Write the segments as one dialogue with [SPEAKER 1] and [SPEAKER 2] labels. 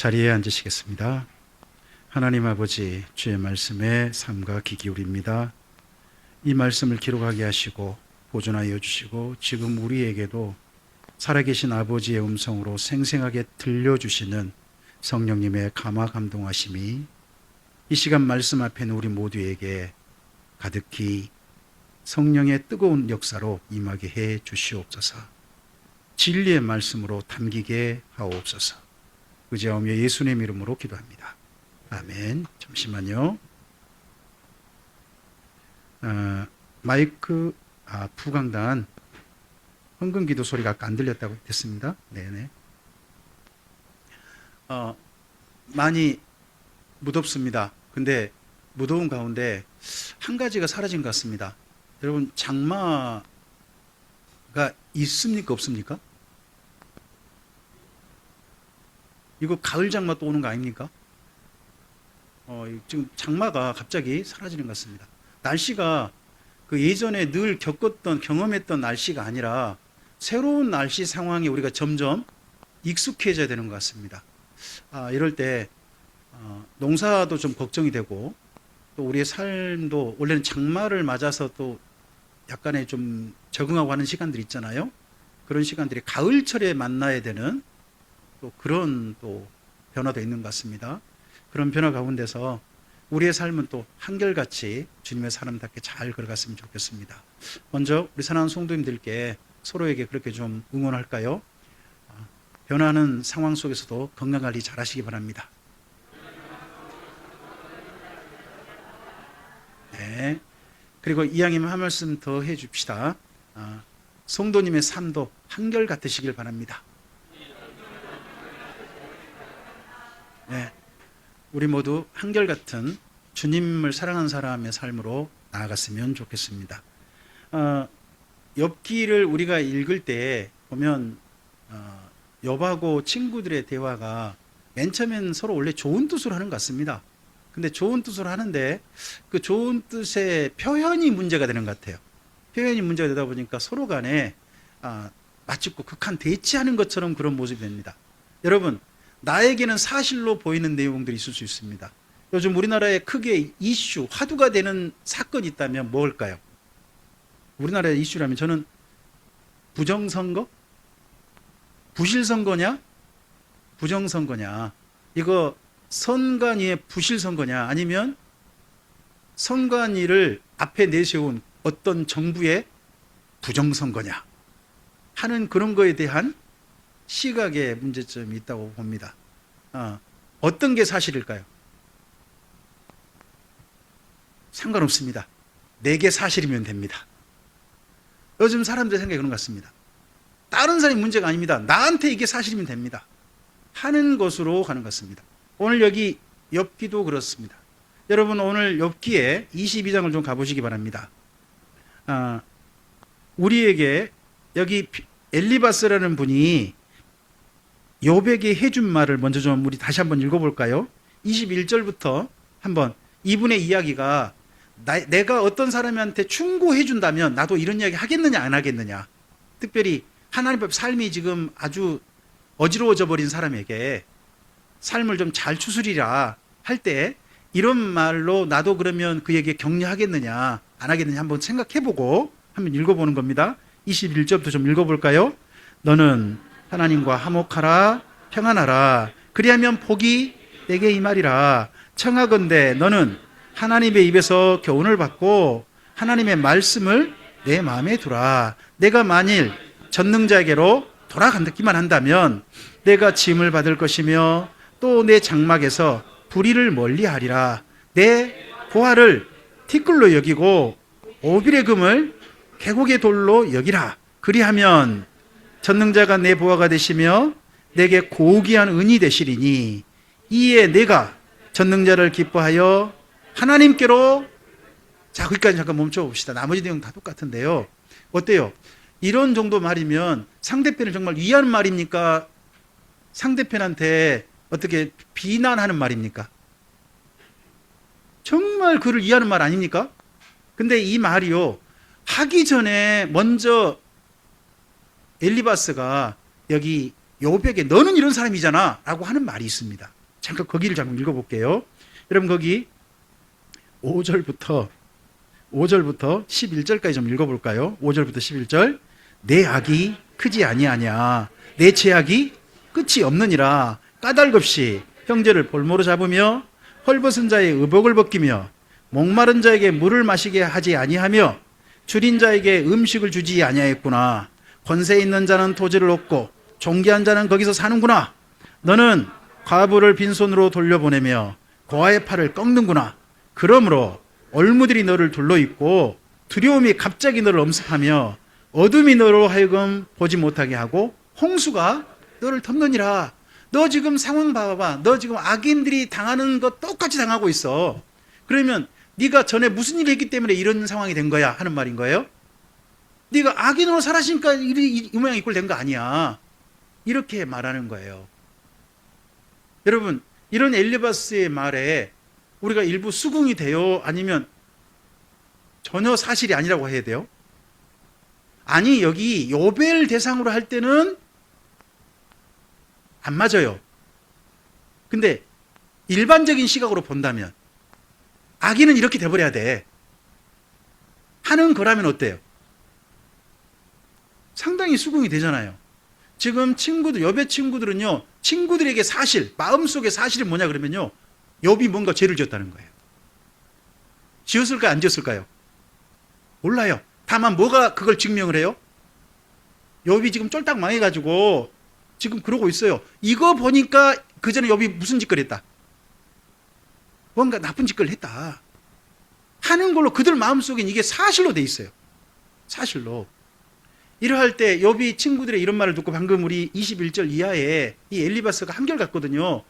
[SPEAKER 1] 자리에 앉으시겠습니다. 하나님 아버지, 주의 말씀에 삶과 귀 기울입니다. 이 말씀을 기록하게 하시고 보존하여 주시고 지금 우리에게도 살아계신 아버지의 음성으로 생생하게 들려주시는 성령님의 감화 감동하심이 이 시간 말씀 앞에 있는 우리 모두에게 가득히 성령의 뜨거운 역사로 임하게 해 주시옵소서. 진리의 말씀으로 담기게 하옵소서. 의지하오며 예수님 이름으로 기도합니다. 아멘. 잠시만요. 마이크 부강단 헌금 기도 소리가 아까 안 들렸다고 했습니다. 네네. 많이 무덥습니다. 근데 무더운 가운데 한 가지가 사라진 것 같습니다. 여러분, 장마가 있습니까? 없습니까? 이거 가을 장마 또 오는 거 아닙니까? 지금 장마가 갑자기 사라지는 것 같습니다. 날씨가 그 예전에 늘 경험했던 날씨가 아니라 새로운 날씨 상황에 우리가 점점 익숙해져야 되는 것 같습니다. 이럴 때 농사도 좀 걱정이 되고 또 우리의 삶도 원래는 장마를 맞아서 또 약간의 좀 적응하고 하는 시간들이 있잖아요. 그런 시간들이 가을철에 만나야 되는 또 그런 또 변화도 있는 것 같습니다. 그런 변화 가운데서 우리의 삶은 또 한결같이 주님의 사람답게 잘 걸어갔으면 좋겠습니다. 먼저 우리 사랑하는 성도님들께 서로에게 그렇게 좀 응원할까요? 변화하는 상황 속에서도 건강관리 잘 하시기 바랍니다. 네. 그리고 이왕이면 한 말씀 더 해줍시다. 성도님의 삶도 한결같으시길 바랍니다. 네, 우리 모두 한결같은 주님을 사랑하는 사람의 삶으로 나아갔으면 좋겠습니다. 욥기를 우리가 읽을 때 보면 욥하고 친구들의 대화가 맨 처음엔 서로 원래 좋은 뜻으로 하는 것 같습니다. 근데 좋은 뜻으로 하는데 그 좋은 뜻의 표현이 문제가 되는 것 같아요. 표현이 문제가 되다 보니까 서로 간에 마치 극한 대치하는 것처럼 그런 모습이 됩니다. 여러분, 나에게는 사실로 보이는 내용들이 있을 수 있습니다. 요즘 우리나라에 크게 이슈, 화두가 되는 사건이 있다면 뭘까요? 우리나라의 이슈라면 저는 부정선거? 부실선거냐? 부정선거냐? 이거 선관위의 부실선거냐? 아니면 선관위를 앞에 내세운 어떤 정부의 부정선거냐? 하는 그런 거에 대한 시각의 문제점이 있다고 봅니다. 어떤 게 사실일까요? 상관없습니다. 내게 사실이면 됩니다. 요즘 사람들의 생각이 그런 것 같습니다. 다른 사람이 문제가 아닙니다. 나한테 이게 사실이면 됩니다. 하는 것으로 가는 것 같습니다. 오늘 여기 욥기도 그렇습니다. 여러분, 오늘 욥기에 22장을 좀 가보시기 바랍니다. 우리에게 여기 엘리바스라는 분이 욥에게 해준 말을 먼저 좀 우리 다시 한번 읽어볼까요? 21절부터 한번 이분의 이야기가 내가 어떤 사람한테 충고해 준다면 나도 이런 이야기 하겠느냐 안 하겠느냐. 특별히 하나님 앞에 삶이 지금 아주 어지러워져 버린 사람에게 삶을 좀 잘 추스리라 할 때 이런 말로 나도 그러면 그에게 격려하겠느냐 안 하겠느냐 한번 생각해보고 한번 읽어보는 겁니다. 21절부터 좀 읽어볼까요? 너는 하나님과 화목하라 평안하라 그리하면 복이 내게 임하리라. 청하건대 너는 하나님의 입에서 교훈을 받고 하나님의 말씀을 내 마음에 두라. 내가 만일 전능자에게로 돌아간다기만 한다면 내가 짐을 받을 것이며 또 내 장막에서 불의를 멀리하리라. 내 보화를 티끌로 여기고 오빌의 금을 계곡의 돌로 여기라. 그리하면 전능자가 내 보화가 되시며 내게 고귀한 은이 되시리니 이에 내가 전능자를 기뻐하여 하나님께로. 자, 거기까지 잠깐 멈춰 봅시다. 나머지 내용 다 똑같은데요. 어때요? 이런 정도 말이면 상대편을 정말 위하는 말입니까? 상대편한테 어떻게 비난하는 말입니까? 정말 그를 이해하는 말 아닙니까? 근데 이 말이요, 하기 전에 먼저 엘리바스가 여기 욥에게 너는 이런 사람이잖아 라고 하는 말이 있습니다. 잠깐 거기를 잠깐 읽어볼게요. 여러분 거기 5절부터 11절까지 좀 읽어볼까요? 5절부터 11절. 내 악이 크지 아니하냐, 내 죄악이 끝이 없느니라. 까닭없이 형제를 볼모로 잡으며 헐벗은 자의 의복을 벗기며 목마른 자에게 물을 마시게 하지 아니하며 줄인 자에게 음식을 주지 아니하였구나. 권세 있는 자는 토지를 얻고 존귀한 자는 거기서 사는구나. 너는 과부를 빈손으로 돌려보내며 고아의 팔을 꺾는구나. 그러므로 얼무들이 너를 둘러있고 두려움이 갑자기 너를 엄습하며 어둠이 너로 하여금 보지 못하게 하고 홍수가 너를 덮느니라. 너 지금 상황 봐봐. 너 지금 악인들이 당하는 거 똑같이 당하고 있어. 그러면 네가 전에 무슨 일이 했기 때문에 이런 상황이 된 거야 하는 말인 거예요. 네가 악인으로 살았으니까 이 모양 이꼴 된 거 아니야. 이렇게 말하는 거예요. 여러분, 이런 엘리바스의 말에 우리가 일부 수긍이 돼요? 아니면 전혀 사실이 아니라고 해야 돼요? 아니, 여기 욥을 대상으로 할 때는 안 맞아요. 근데 일반적인 시각으로 본다면 악인은 이렇게 돼버려야 돼 하는 거라면 어때요? 상당히 수긍이 되잖아요. 지금 친구들, 욥의 친구들은요, 친구들에게 사실, 마음속의 사실이 뭐냐 그러면요, 욥이 뭔가 죄를 지었다는 거예요. 지었을까요? 안 지었을까요? 몰라요. 다만 뭐가 그걸 증명을 해요? 욥이 지금 쫄딱 망해가지고 지금 그러고 있어요. 이거 보니까 그 전에 욥이 무슨 짓거리 했다, 뭔가 나쁜 짓거리를 했다 하는 걸로 그들 마음속엔 이게 사실로 돼 있어요. 사실로. 이러할 때 욥이 친구들의 이런 말을 듣고 방금 우리 21절 이하에 이 엘리바스가 한결같거든요.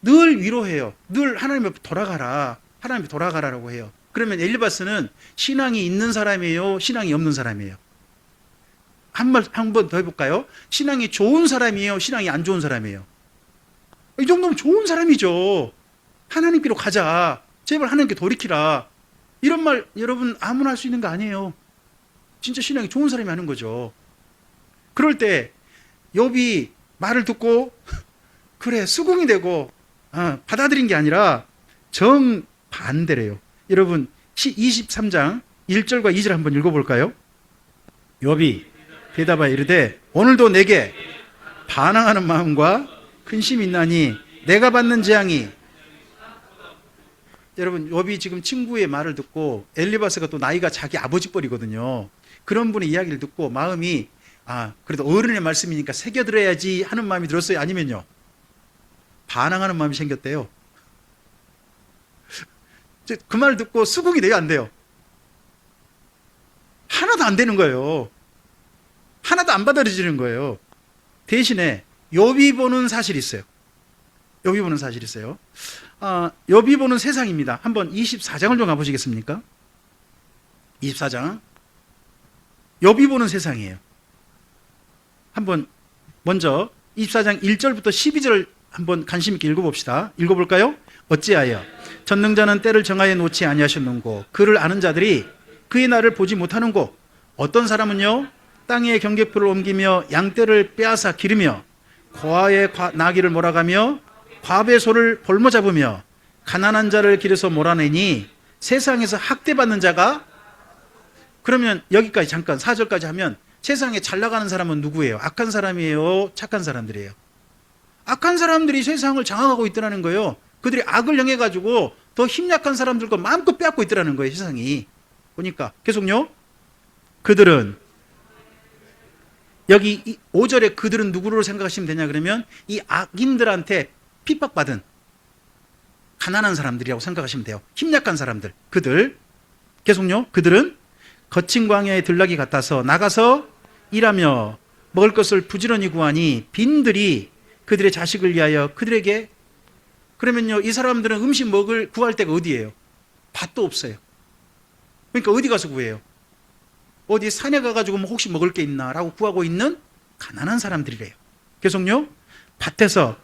[SPEAKER 1] 늘 위로해요. 늘 하나님 앞에 돌아가라. 하나님 앞에 돌아가라라고 해요. 그러면 엘리바스는 신앙이 있는 사람이에요? 신앙이 없는 사람이에요? 한 번 더 해볼까요? 신앙이 좋은 사람이에요? 신앙이 안 좋은 사람이에요? 이 정도면 좋은 사람이죠. 하나님께로 가자. 제발 하나님께 돌이키라. 이런 말 여러분 아무나 할 수 있는 거 아니에요. 진짜 신앙이 좋은 사람이 하는 거죠. 그럴 때 욥이 말을 듣고 그래 수긍이 되고 받아들인 게 아니라 정반대래요. 여러분 23장 1절과 2절 한번 읽어볼까요? 욥이 대답하여 이르되 오늘도 내게 반항하는 마음과 근심이 있나니 내가 받는 재앙이. 여러분 욥이 지금 친구의 말을 듣고 엘리바스가 또 나이가 자기 아버지 뻘이거든요. 그런 분의 이야기를 듣고 마음이 그래도 어른의 말씀이니까 새겨들어야지 하는 마음이 들었어요? 아니면요 반항하는 마음이 생겼대요. 그 말 듣고 수긍이 돼요? 안 돼요? 하나도 안 되는 거예요. 하나도 안 받아들여지는 거예요. 대신에 욥이 보는 사실이 있어요. 욥이 보는 사실이 있어요. 욥이 보는 세상입니다. 한번 24장을 좀 가보시겠습니까? 24장. 욥이 보는 세상이에요. 한번 먼저 24장 1절부터 12절을 한번 관심 있게 읽어봅시다. 읽어볼까요? 어찌하여 전능자는 때를 정하여 놓지 아니하셨는고 그를 아는 자들이 그의 날을 보지 못하는고 어떤 사람은요 땅에 경계표를 옮기며 양떼를 빼앗아 기르며 고아의 나귀를 몰아가며 과부의 소를 볼모 잡으며 가난한 자를 길에서 몰아내니 세상에서 학대받는 자가. 그러면 여기까지 잠깐 4절까지 하면 세상에 잘 나가는 사람은 누구예요? 악한 사람이에요? 착한 사람들이에요? 악한 사람들이 세상을 장악하고 있다는 거예요. 그들이 악을 행해가지고 더 힘약한 사람들과 마음껏 빼앗고 있더라는 거예요, 세상이. 보니까. 계속요. 그들은, 여기 5절에 그들은 누구로 생각하시면 되냐 그러면 이 악인들한테 핍박받은 가난한 사람들이라고 생각하시면 돼요. 힘약한 사람들. 그들. 계속요. 그들은 거친 광야의 들나귀 같아서 나가서 일하며 먹을 것을 부지런히 구하니 빈들이 그들의 자식을 위하여 그들에게. 그러면요, 이 사람들은 음식 구할 데가 어디예요? 밭도 없어요. 그러니까 어디 가서 구해요? 어디 산에 가가지고 뭐 혹시 먹을 게 있나 라고 구하고 있는 가난한 사람들이래요. 계속요. 밭에서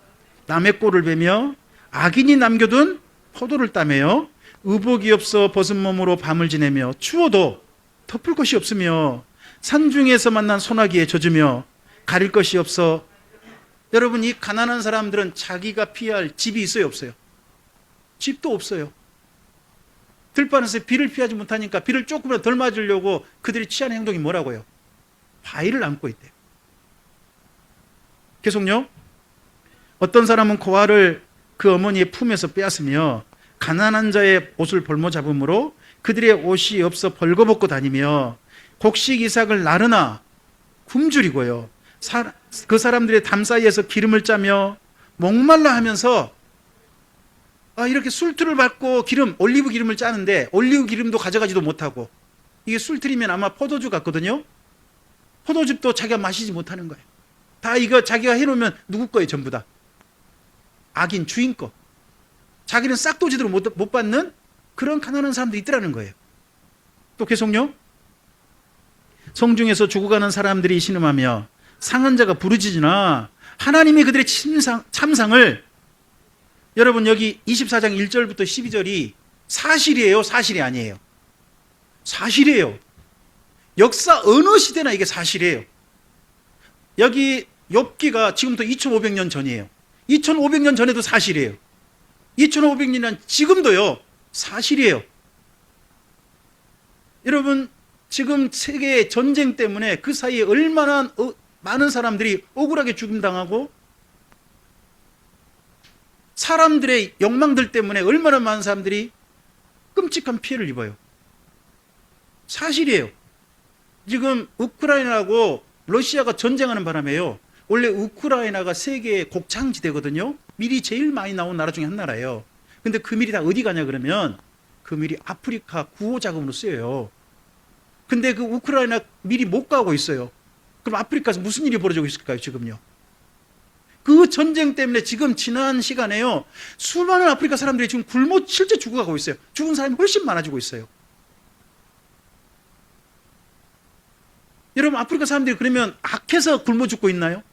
[SPEAKER 1] 남의 꼴을 베며 악인이 남겨둔 포도를 따매요. 의복이 없어 벗은 몸으로 밤을 지내며 추워도 덮을 것이 없으며 산중에서 만난 소나기에 젖으며 가릴 것이 없어. 여러분, 이 가난한 사람들은 자기가 피할 집이 있어요, 없어요? 집도 없어요. 들판에서 비를 피하지 못하니까 비를 조금이라도 덜 맞으려고 그들이 취하는 행동이 뭐라고요? 바위를 안고 있대요. 계속요. 어떤 사람은 고아를 그 어머니의 품에서 빼앗으며 가난한 자의 옷을 볼모 잡음으로 그들의 옷이 없어 벌거벗고 다니며 곡식 이삭을 나르나 굶주리고요. 그 사람들의 담 사이에서 기름을 짜며 목말라 하면서 이렇게 술틀을 밟고 올리브 기름을 짜는데 올리브 기름도 가져가지도 못하고, 이게 술틀이면 아마 포도주 같거든요. 포도즙도 자기가 마시지 못하는 거예요. 다 이거 자기가 해놓으면 누구 거예요? 전부 다 악인 주인 거. 자기는 싹도 제대로 못 받는 그런 가난한 사람들이 있더라는 거예요. 또 계속요. 성중에서 죽어가는 사람들이 신음하며 상한 자가 부르짖으나 하나님이 그들의 참상을. 여러분, 여기 24장 1절부터 12절이 사실이에요, 사실이 아니에요? 사실이에요. 역사 어느 시대나 이게 사실이에요. 여기 욥기가 지금부터 2500년 전이에요. 2500년 전에도 사실이에요. 2500년은 지금도요, 사실이에요. 여러분, 지금 세계 전쟁 때문에 그 사이에 얼마나 많은 사람들이 억울하게 죽임당하고, 사람들의 욕망들 때문에 얼마나 많은 사람들이 끔찍한 피해를 입어요. 사실이에요. 지금 우크라이나하고 러시아가 전쟁하는 바람에요, 원래 우크라이나가 세계의 곡창지대거든요. 밀이 제일 많이 나온 나라 중에 한 나라예요. 근데 그 밀이 다 어디 가냐 그러면 그 밀이 아프리카 구호 자금으로 쓰여요. 근데 그 우크라이나 밀이 못 가고 있어요. 그럼 아프리카에서 무슨 일이 벌어지고 있을까요, 지금요? 그 전쟁 때문에 지금 지난 시간에요, 수많은 아프리카 사람들이 지금 실제 죽어가고 있어요. 죽은 사람이 훨씬 많아지고 있어요. 여러분, 아프리카 사람들이 그러면 악해서 굶어 죽고 있나요?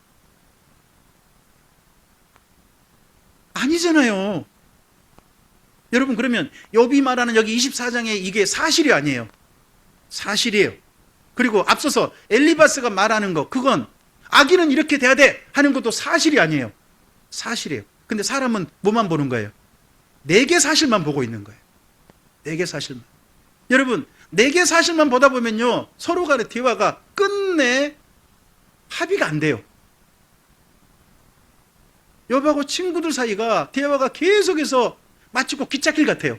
[SPEAKER 1] 아니잖아요. 여러분, 그러면 욥이 말하는 여기 24장에 이게 사실이 아니에요. 사실이에요. 그리고 앞서서 엘리바스가 말하는 거, 그건 악인은 이렇게 돼야 돼 하는 것도 사실이 아니에요. 사실이에요. 근데 사람은 뭐만 보는 거예요? 네 개 사실만 보고 있는 거예요. 네 개 사실만. 여러분, 네 개 사실만 보다 보면요, 서로 간의 대화가 끝내 합의가 안 돼요. 욥하고 친구들 사이가 대화가 계속해서 마치 꼭 기찻길 같아요.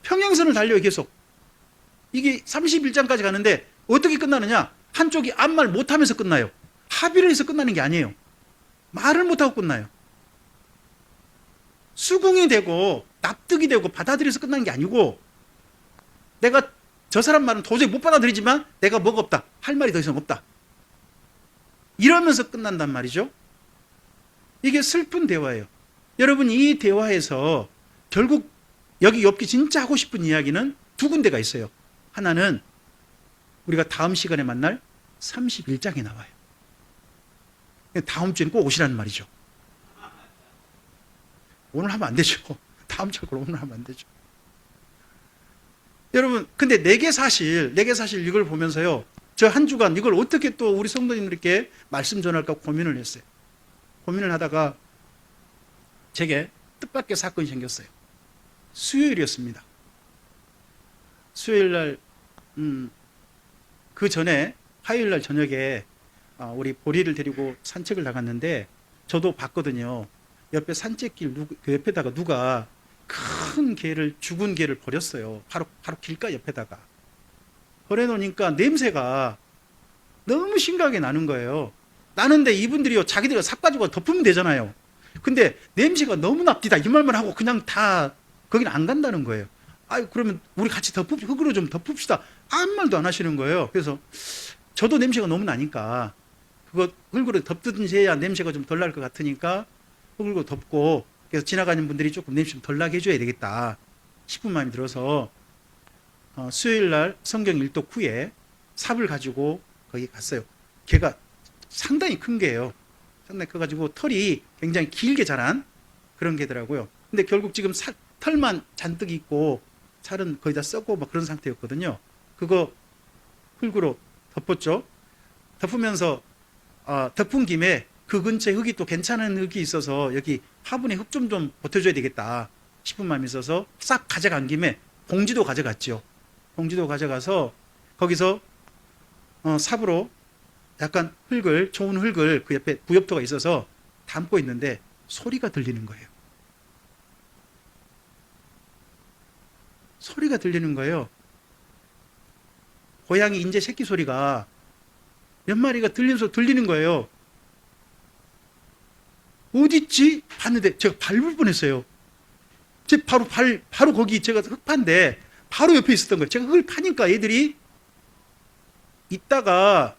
[SPEAKER 1] 평행선을 달려요, 계속. 이게 31장까지 가는데 어떻게 끝나느냐? 한쪽이 아무 말 못하면서 끝나요. 합의를 해서 끝나는 게 아니에요. 말을 못하고 끝나요. 수긍이 되고 납득이 되고 받아들여서 끝나는 게 아니고, 내가 저 사람 말은 도저히 못 받아들이지만 내가 뭐가 없다, 할 말이 더 이상 없다, 이러면서 끝난단 말이죠. 이게 슬픈 대화예요. 여러분, 이 대화에서 결국 여기 욥기 진짜 하고 싶은 이야기는 두 군데가 있어요. 하나는 우리가 다음 시간에 만날 31장에 나와요. 다음 주에는 꼭 오시라는 말이죠. 오늘 하면 안 되죠. 다음 주에 오늘 하면 안 되죠. 여러분, 근데 내게 사실 이걸 보면서요, 저 한 주간 이걸 어떻게 또 우리 성도님들께 말씀 전할까 고민을 했어요. 고민을 하다가 제게 뜻밖의 사건이 생겼어요. 수요일이었습니다. 수요일 날, 그 전에 화요일 날 저녁에 우리 보리를 데리고 산책을 나갔는데 저도 봤거든요. 옆에 산책길 그 옆에다가 누가 큰 개를, 죽은 개를 버렸어요. 바로 길가 옆에다가. 버려놓으니까 냄새가 너무 심각하게 나는 거예요. 나는데 이분들이요, 자기들이 삽가지고 덮으면 되잖아요. 근데 냄새가 너무 납디다 이 말만 하고 그냥 다 거기는 안 간다는 거예요. 아유, 그러면 우리 같이 흙으로 좀 덮읍시다. 아무 말도 안 하시는 거예요. 그래서 저도 냄새가 너무 나니까 그거 흙으로 덮든지 해야 냄새가 좀 덜 날 것 같으니까 흙으로 덮고, 그래서 지나가는 분들이 조금 냄새 좀 덜 나게 해줘야 되겠다 싶은 마음이 들어서 수요일 날 성경 일독 후에 삽을 가지고 거기 갔어요. 걔가 상당히 큰 개예요. 상당히 커가지고 털이 굉장히 길게 자란 그런 개더라고요. 근데 결국 지금 털만 잔뜩 있고 살은 거의 다 썩고 막 그런 상태였거든요. 그거 흙으로 덮었죠. 덮으면서 덮은 김에 그 근처에 흙이 또 괜찮은 흙이 있어서 여기 화분에 흙 좀 보태줘야 되겠다 싶은 마음이 있어서 싹 가져간 김에 봉지도 가져갔죠. 봉지도 가져가서 거기서 삽으로 약간 흙을, 좋은 흙을 그 옆에 부엽토가 있어서 담고 있는데 소리가 들리는 거예요. 소리가 들리는 거예요. 고양이 인제 새끼 소리가 몇 마리가 들리는 거예요. 어딨지? 봤는데 제가 밟을 뻔했어요. 제 바로 거기 제가 흙판데 바로 옆에 있었던 거예요. 제가 흙을 파니까 얘들이 있다가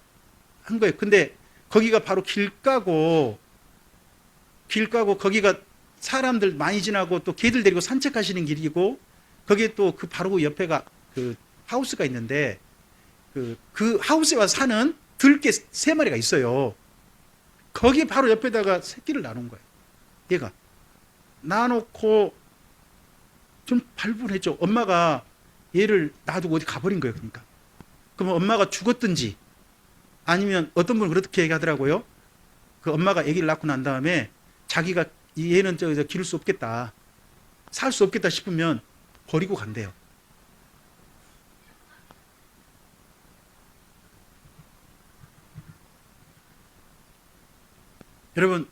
[SPEAKER 1] 한 거예요. 근데 거기가 바로 길가고 거기가 사람들 많이 지나고 또 개들 데리고 산책하시는 길이고, 거기에 또 그 바로 그 옆에가 그 하우스가 있는데 그 하우스에 와서 사는 들개 3마리가 있어요. 거기 바로 옆에다가 새끼를 놔놓은 거예요. 얘가 놔놓고 좀 발분했죠. 엄마가 얘를 놔두고 어디 가버린 거예요. 그러니까 그러면 엄마가 죽었든지, 아니면 어떤 분은 그렇게 얘기하더라고요. 그 엄마가 아기를 낳고 난 다음에 자기가 얘는 기를 수 없겠다, 살 수 없겠다 싶으면 버리고 간대요. 여러분,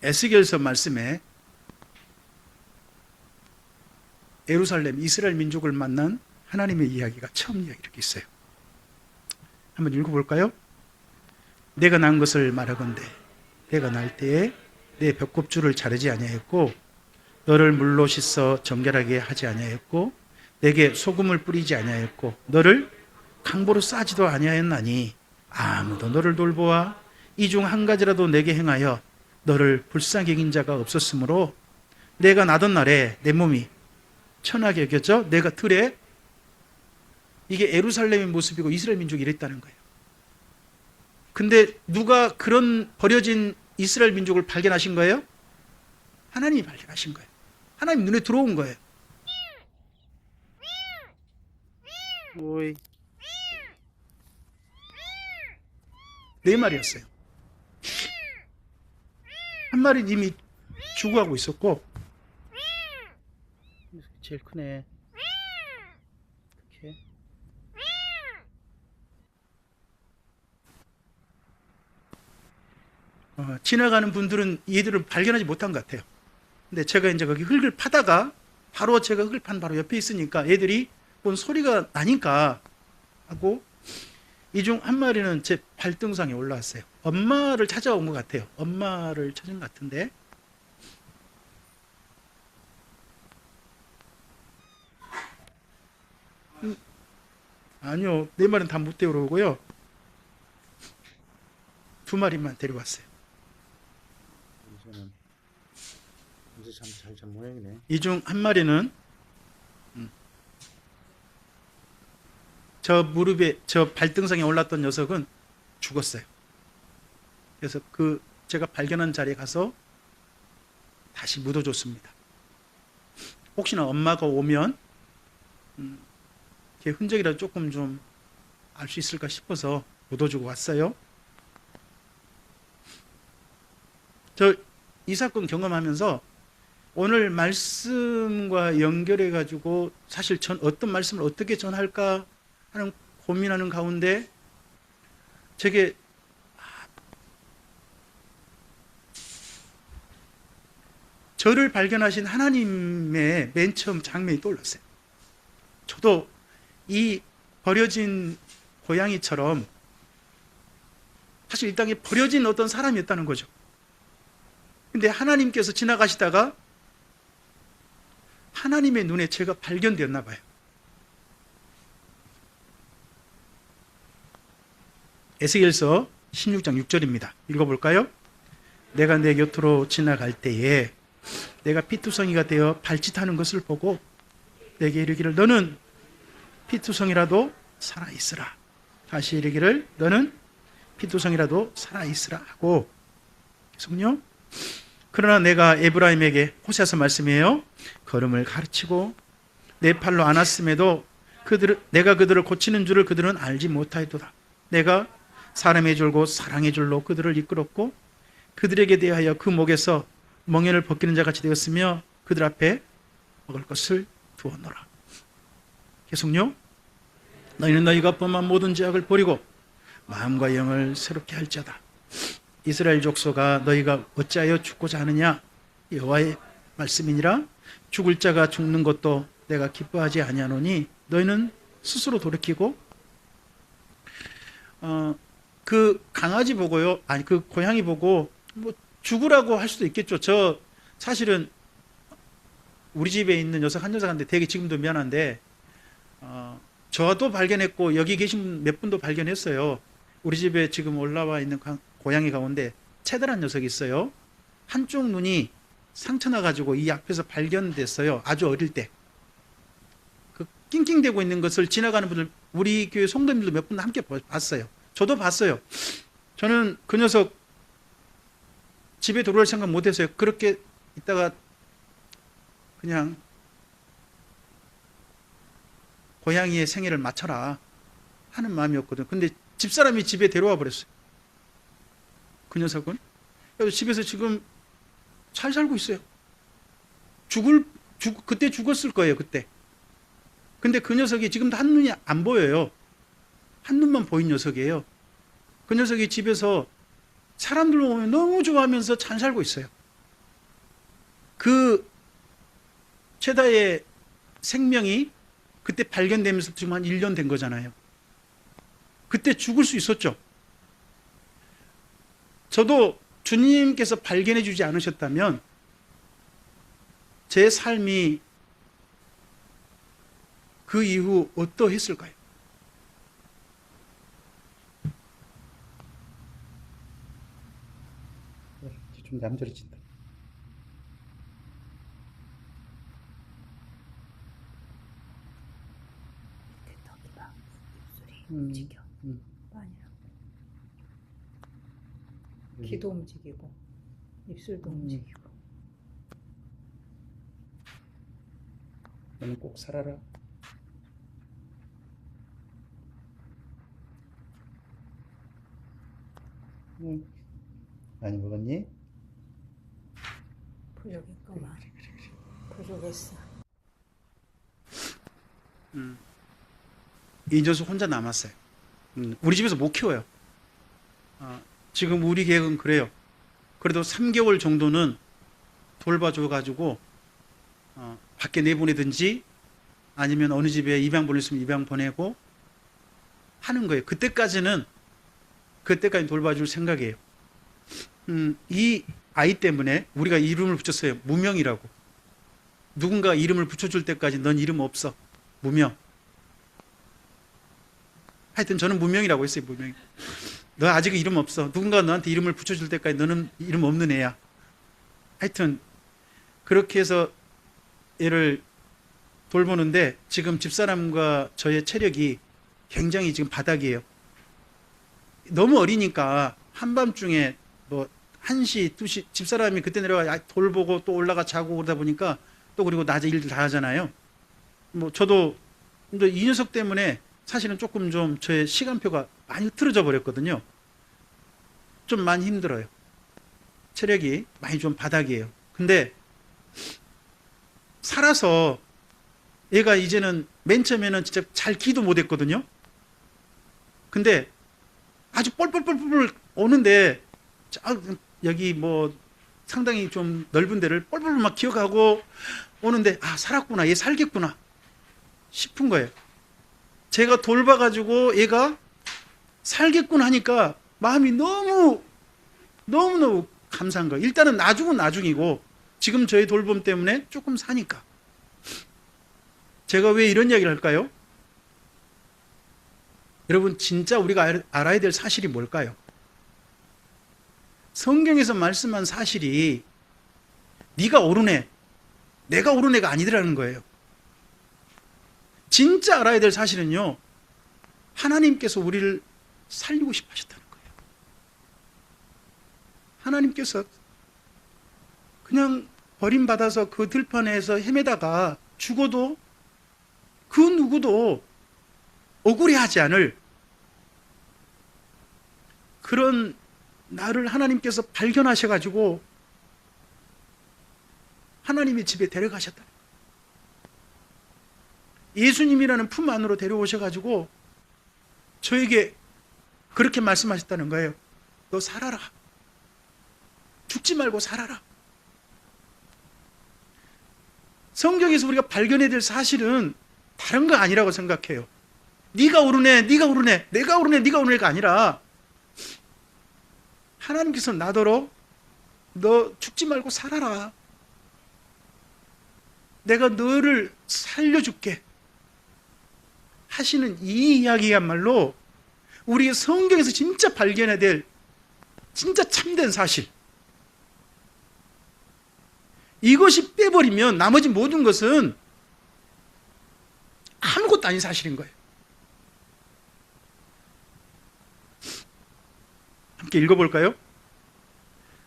[SPEAKER 1] 에스겔서 말씀에 예루살렘, 이스라엘 민족을 만난 하나님의 이야기가 처음 이야기 이렇게 있어요. 한번 읽어볼까요? 내가 난 것을 말하건대 내가 날 때에 내 벽곱줄을 자르지 아니하였고 너를 물로 씻어 정결하게 하지 아니하였고 내게 소금을 뿌리지 아니하였고 너를 강보로 싸지도 아니하였나니 아무도 너를 돌보아 이 중 한 가지라도 내게 행하여 너를 불쌍히 여긴 자가 없었으므로 내가 나던 날에 내 몸이 천하게 여겼죠. 내가 들에, 이게 예루살렘의 모습이고 이스라엘 민족이 이랬다는 거예요. 근데 누가 그런 버려진 이스라엘 민족을 발견하신 거예요? 하나님이 발견하신 거예요. 하나님 눈에 들어온 거예요. 오이. 4마리였어요. 한 마리는 이미 죽어가고 있었고, 제일 크네. 이렇게. 지나가는 분들은 얘들을 발견하지 못한 것 같아요. 근데 제가 이제 거기 흙을 파다가 바로 제가 흙을 판 바로 옆에 있으니까 애들이 뭔 소리가 나니까 하고, 이 중 한 마리는 제 발등상에 올라왔어요. 엄마를 찾아온 것 같아요. 엄마를 찾은 것 같은데, 아니요, 4마리는 다 못 데려오고요, 2마리만 데려왔어요.
[SPEAKER 2] 이제 참 모양이네.
[SPEAKER 1] 이 중 한 마리는 저 무릎에, 저 발등상에 올랐던 녀석은 죽었어요. 그래서 제가 발견한 자리에 가서 다시 묻어줬습니다. 혹시나 엄마가 오면 걔 흔적이라도 조금 좀 알 수 있을까 싶어서 묻어주고 왔어요. 저 이 사건 경험하면서 오늘 말씀과 연결해 가지고 사실 어떤 말씀을 어떻게 전할까 하는 고민하는 가운데 제게 저를 발견하신 하나님의 맨 처음 장면이 떠올랐어요. 저도 이 버려진 고양이처럼 사실 이 땅에 버려진 어떤 사람이었다는 거죠. 근데 하나님께서 지나가시다가 하나님의 눈에 제가 발견되었나 봐요. 에스겔서 16장 6절입니다. 읽어볼까요? 내가 내 곁으로 지나갈 때에 내가 피투성이가 되어 발짓하는 것을 보고 내게 이르기를 너는 피투성이라도 살아있으라. 다시 이르기를 너는 피투성이라도 살아있으라 하고 계속요. 그러나 내가 에브라임에게 호세아서 말씀이에요. 걸음을 가르치고 내 팔로 안았음에도 내가 그들을 고치는 줄을 그들은 알지 못하였도다. 내가 사람의 줄고 사랑의 줄로 그들을 이끌었고 그들에게 대하여 그 목에서 멍에를 벗기는 자같이 되었으며 그들 앞에 먹을 것을 두었노라. 계속요. 너희는 너희가 범한 모든 죄악을 버리고 마음과 영을 새롭게 할지어다. 이스라엘 족속아 너희가 어찌하여 죽고자 하느냐. 여호와의 말씀이니라. 죽을 자가 죽는 것도 내가 기뻐하지 아니하노니 너희는 스스로 돌이키고 그 강아지 보고요, 아니 그 고양이 보고 뭐 죽으라고 할 수도 있겠죠. 저 사실은 우리 집에 있는 녀석 한 녀석한테 되게 지금도 미안한데 저도 발견했고 여기 계신 몇 분도 발견했어요. 우리 집에 지금 올라와 있는 고양이 가운데 채달한 녀석이 있어요. 한쪽 눈이 상처 나가지고 이 앞에서 발견됐어요. 아주 어릴 때. 그 낑낑대고 있는 것을 지나가는 분들, 우리 교회 성도님들도 몇 분 함께 봤어요. 저도 봤어요. 저는 그 녀석 집에 들어올 생각 못했어요. 그렇게 있다가 그냥 고양이의 생애를 맞춰라 하는 마음이었거든요. 근데 집사람이 집에 데려와 버렸어요. 그 녀석은. 그래서 집에서 지금 잘 살고 있어요. 그때 죽었을 거예요, 그때. 근데 그 녀석이 지금도 한 눈이 안 보여요. 한 눈만 보인 녀석이에요. 그 녀석이 집에서 사람들 오면 너무 좋아하면서 잘 살고 있어요. 그 최다의 생명이 그때 발견되면서 지금 한 1년 된 거잖아요. 그때 죽을 수 있었죠. 저도 주님께서 발견해 주지 않으셨다면 제 삶이 그 이후 어떠했을까요?
[SPEAKER 2] 좀 남저리친다.
[SPEAKER 3] 턱이가 입술이 움직여. 아니야. 귀도 움직이고 입술도 움직이고.
[SPEAKER 2] 너는 꼭 살아라. 많이 먹었니?
[SPEAKER 3] 부족했구만. 부족했어.
[SPEAKER 1] 이 녀석 혼자 남았어요. 우리 집에서 못 키워요. 지금 우리 계획은 그래요. 그래도 3개월 정도는 돌봐줘가지고 밖에 내보내든지 아니면 어느 집에 입양 보냈으면 입양 보내고 하는 거예요. 그때까지 돌봐줄 생각이에요. 이 아이 때문에 우리가 이름을 붙였어요. 무명이라고. 누군가 이름을 붙여줄 때까지 넌 이름 없어. 무명. 하여튼 저는 무명이라고 했어요. 무명. 너 아직 이름 없어. 누군가 너한테 이름을 붙여줄 때까지 너는 이름 없는 애야. 하여튼 그렇게 해서 얘를 돌보는데 지금 집사람과 저의 체력이 굉장히 지금 바닥이에요. 너무 어리니까 한밤중에 뭐 1시, 2시 집사람이 그때 내려가 돌보고 또 올라가 자고 그러다 보니까 또 그리고 낮에 일들 다 하잖아요. 뭐 저도 이 녀석 때문에 사실은 조금 좀 저의 시간표가 많이 틀어져 버렸거든요. 좀 많이 힘들어요. 체력이 많이 좀 바닥이에요. 근데 살아서 얘가 이제는 맨 처음에는 진짜 잘 기도 못 했거든요. 근데 아주 뻘뻘뻘뻘 오는데 여기 뭐 상당히 좀 넓은 데를 뻘뻘 막 기어가고 오는데 아 살았구나 얘 살겠구나 싶은 거예요. 제가 돌봐가지고 얘가 살겠구나 하니까 마음이 너무너무 감사한 거예요. 일단은 나중은 나중이고 지금 저희 돌봄 때문에 조금 사니까. 제가 왜 이런 이야기를 할까요? 여러분 진짜 우리가 알아야 될 사실이 뭘까요? 성경에서 말씀한 사실이 네가 옳은 애, 내가 옳은 애가 아니더라는 거예요. 진짜 알아야 될 사실은요, 하나님께서 우리를 살리고 싶어 하셨다는 거예요. 하나님께서 그냥 버림받아서 그 들판에서 헤매다가 죽어도 그 누구도 억울해하지 않을 그런 나를 하나님께서 발견하셔가지고 하나님의 집에 데려가셨다. 예수님이라는 품 안으로 데려오셔가지고 저에게 그렇게 말씀하셨다는 거예요. 너 살아라. 죽지 말고 살아라. 성경에서 우리가 발견해야 될 사실은 다른 거 아니라고 생각해요. 네가 옳은 애, 네가 옳은 애, 내가 옳은 애, 네가 옳은 애가 아니라 하나님께서 나더러 너 죽지 말고 살아라. 내가 너를 살려줄게 하시는 이 이야기야말로 우리의 성경에서 진짜 발견해야 될 진짜 참된 사실. 이것이 빼버리면 나머지 모든 것은 아무것도 아닌 사실인 거예요. 함께 읽어볼까요?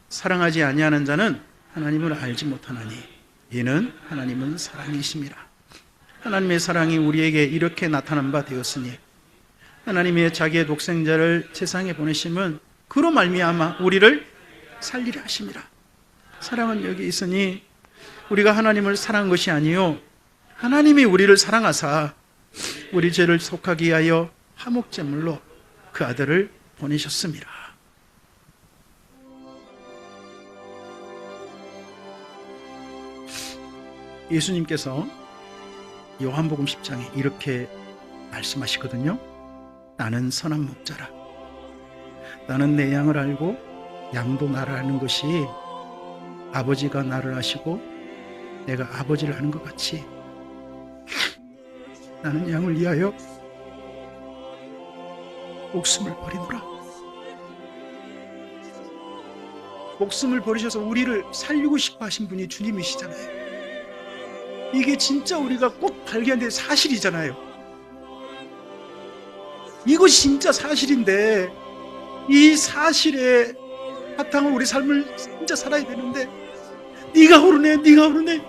[SPEAKER 1] 사랑하지 아니하는 자는 하나님을 알지 못하나니 이는 하나님은 사랑이심이라. 하나님의 사랑이 우리에게 이렇게 나타난 바 되었으니 하나님의 자기의 독생자를 세상에 보내심은 그로 말미암아 우리를 살리려 하심이라. 사랑은 여기 있으니 우리가 하나님을 사랑한 것이 아니요 하나님이 우리를 사랑하사 우리 죄를 속하기 위하여 화목제물로 그 아들을 보내셨습니다. 예수님께서 요한복음 10장에 이렇게 말씀하시거든요. 나는 선한 목자라. 나는 내 양을 알고 양도 나를 아는 것이 아버지가 나를 아시고 내가 아버지를 아는 것 같이 나는 양을 위하여 목숨을 버리노라. 목숨을 버리셔서 우리를 살리고 싶어 하신 분이 주님이시잖아요. 이게 진짜 우리가 꼭 발견해야 될 사실이잖아요. 이것이 진짜 사실인데 이 사실의 바탕으로 우리 삶을 진짜 살아야 되는데 네가 옳으네 네가 옳으네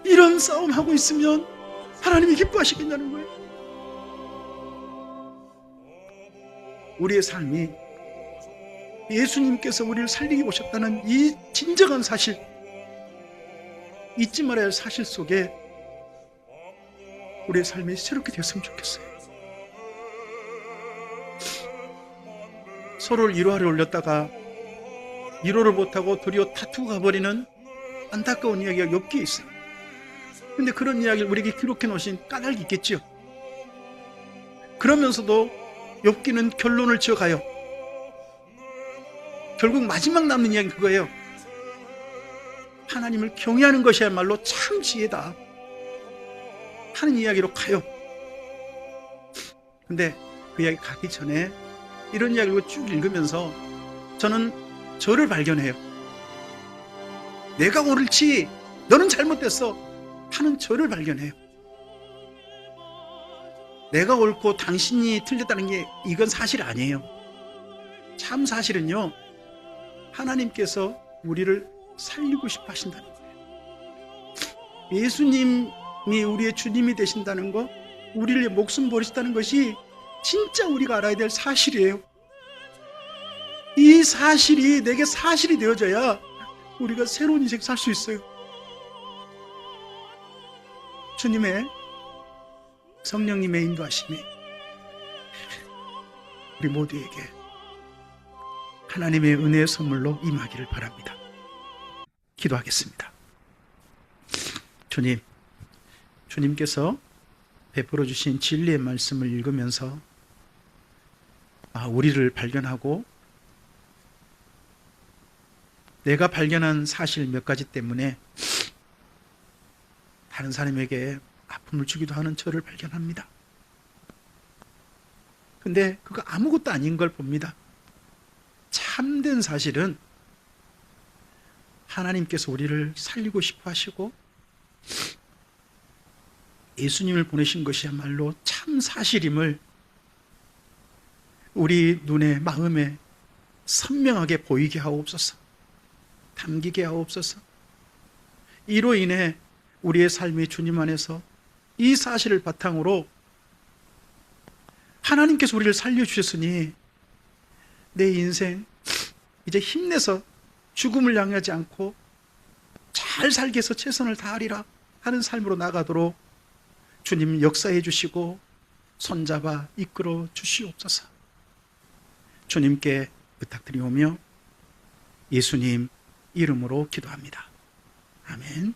[SPEAKER 1] 이런 싸움하고 있으면 하나님이 기뻐하시겠냐는 거예요. 우리의 삶이 예수님께서 우리를 살리기 오셨다는 이 진정한 사실, 잊지 말아야 할 사실 속에 우리의 삶이 새롭게 되었으면 좋겠어요. 서로를 일화를 올렸다가 위로를 못하고 도리어 다투고 가버리는 안타까운 이야기가 엽기에 있어요. 근데 그런 이야기를 우리에게 기록해 놓으신 까닭이 있겠죠. 그러면서도 엽기는 결론을 지어가요. 결국 마지막 남는 이야기는 그거예요. 하나님을 경외하는 것이야말로 참 지혜다 하는 이야기로 가요. 근데 그 이야기 가기 전에 이런 이야기를 쭉 읽으면서 저는 저를 발견해요. 내가 옳을지 너는 잘못됐어 하는 저를 발견해요. 내가 옳고 당신이 틀렸다는 게 이건 사실 아니에요. 참 사실은요, 하나님께서 우리를 살리고 싶어 하신다는 거예요. 예수님이 우리의 주님이 되신다는 거, 우리를 위해 목숨 버리셨다는 것이 진짜 우리가 알아야 될 사실이에요. 이 사실이 내게 사실이 되어져야 우리가 새로운 인생 살 수 있어요. 주님의 성령님의 인도하심이 우리 모두에게 하나님의 은혜의 선물로 임하기를 바랍니다. 기도하겠습니다. 주님, 주님께서 베풀어 주신 진리의 말씀을 읽으면서 우리를 발견하고 내가 발견한 사실 몇 가지 때문에 다른 사람에게 아픔을 주기도 하는 저를 발견합니다. 근데 그거 아무것도 아닌 걸 봅니다. 참된 사실은 하나님께서 우리를 살리고 싶어 하시고 예수님을 보내신 것이야말로 참 사실임을 우리 눈에 마음에 선명하게 보이게 하옵소서. 담기게 하옵소서. 이로 인해 우리의 삶이 주님 안에서 이 사실을 바탕으로 하나님께서 우리를 살려주셨으니 내 인생 이제 힘내서 죽음을 향하지 않고 잘 살기 위해서 최선을 다하리라 하는 삶으로 나가도록 주님 역사해 주시고 손잡아 이끌어 주시옵소서. 주님께 부탁드리오며 예수님 이름으로 기도합니다. 아멘.